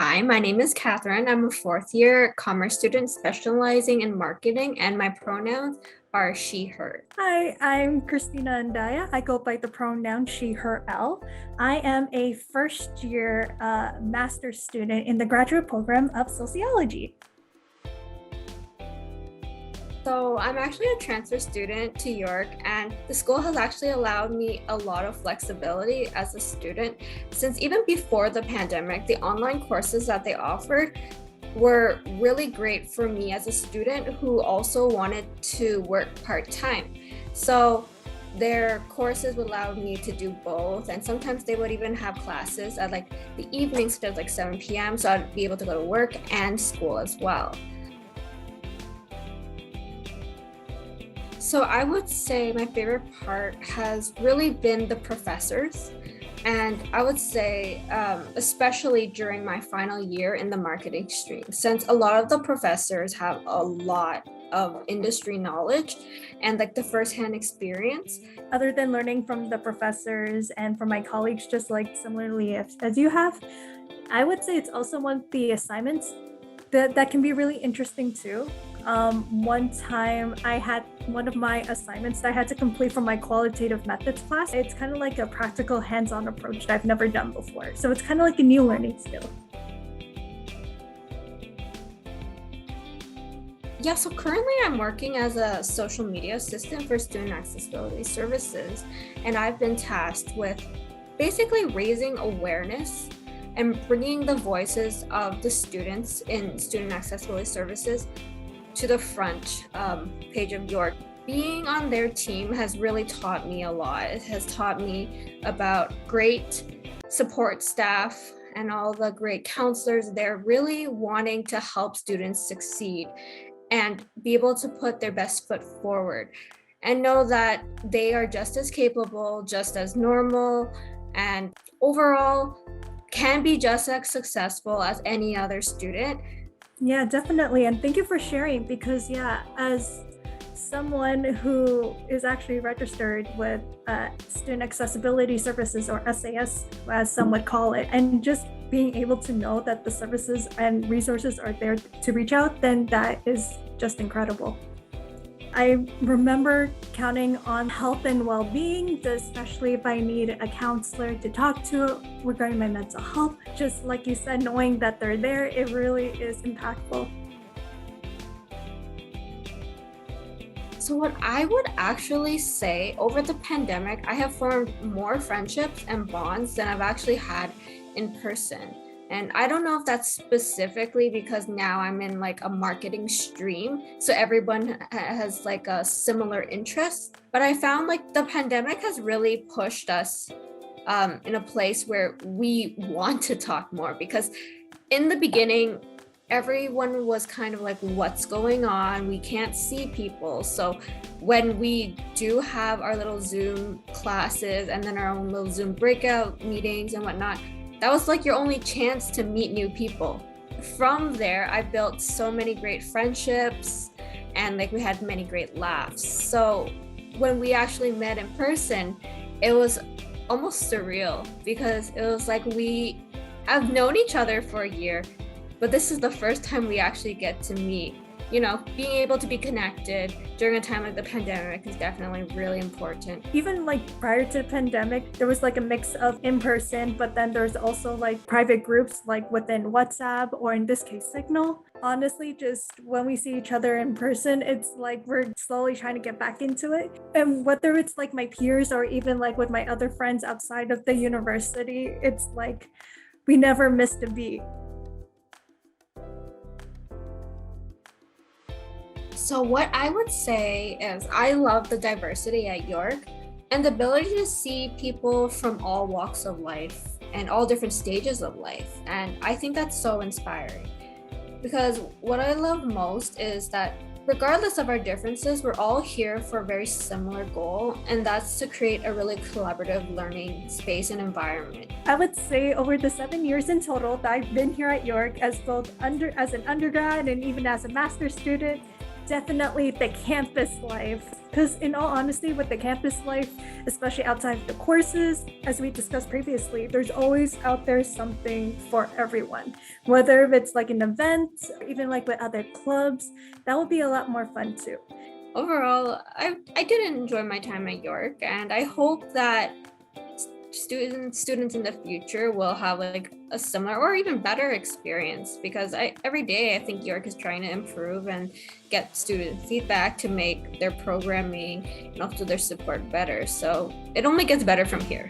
Hi, my name is Katherine. I'm a fourth year commerce student specializing in marketing, and my pronouns are she, her. Hi, I'm Christina and I go by the pronoun she, her, L. I am a first year master's student in the graduate program of sociology. So, I'm actually a transfer student to York, and the school has actually allowed me a lot of flexibility as a student. Since even before the pandemic, the online courses that they offered were really great for me as a student who also wanted to work part-time. So their courses would allow me to do both, and sometimes they would even have classes at like the evenings, such as like 7 p.m. So I'd be able to go to work and school as well. So I would say my favorite part has really been the professors. And I would say, especially during my final year in the marketing stream, since a lot of the professors have a lot of industry knowledge and like the firsthand experience. Other than learning from the professors and from my colleagues, just like similarly as you have, I would say it's also one of the assignments that can be really interesting too. One time I had one of my assignments that I had to complete from my qualitative methods class. It's kind of like a practical hands-on approach that I've never done before. So it's kind of like a new learning skill. Yeah, so currently I'm working as a social media assistant for student accessibility services, and I've been tasked with basically raising awareness and bringing the voices of the students in student accessibility services to the front page of York. Being on their team has really taught me a lot. It has taught me about great support staff and all the great counselors. They're really wanting to help students succeed and be able to put their best foot forward and know that they are just as capable, just as normal, and overall can be just as successful as any other student. Yeah, definitely. And thank you for sharing because, yeah, as someone who is actually registered with Student Accessibility Services, or SAS, as some would call it, and just being able to know that the services and resources are there to reach out, then that is just incredible. I remember counting on health and well-being, especially if I need a counselor to talk to regarding my mental health. Just like you said, knowing that they're there, it really is impactful. So what I would actually say, over the pandemic, I have formed more friendships and bonds than I've actually had in person. And I don't know if that's specifically because now I'm in like a marketing stream, so everyone has like a similar interest. But I found like the pandemic has really pushed us in a place where we want to talk more, because in the beginning, everyone was kind of like, what's going on? We can't see people. So when we do have our little Zoom classes and then our own little Zoom breakout meetings and whatnot, that was like your only chance to meet new people. From there, I built so many great friendships and like we had many great laughs. So when we actually met in person, it was almost surreal because it was like we have known each other for a year, but this is the first time we actually get to meet. You know, being able to be connected during a time like the pandemic is definitely really important. Even like prior to the pandemic, there was like a mix of in-person, but then there's also like private groups like within WhatsApp, or in this case, Signal. Honestly, just when we see each other in person, it's like we're slowly trying to get back into it. And whether it's like my peers or even like with my other friends outside of the university, it's like we never missed a beat. So what I would say is I love the diversity at York and the ability to see people from all walks of life and all different stages of life. And I think that's so inspiring, because what I love most is that regardless of our differences, we're all here for a very similar goal, and that's to create a really collaborative learning space and environment. I would say over the 7 years in total that I've been here at York as both as an undergrad and even as a master's student, definitely the campus life Because in all honesty, with the campus life, especially outside of the courses, as we discussed previously, there's always out there something for everyone. Whether it's like an event, or even like with other clubs, that would be a lot more fun too. Overall, I did enjoy my time at York, and I hope that students in the future will have like a similar or even better experience, because every day I think York is trying to improve and get student feedback to make their programming and also their support better. So it only gets better from here.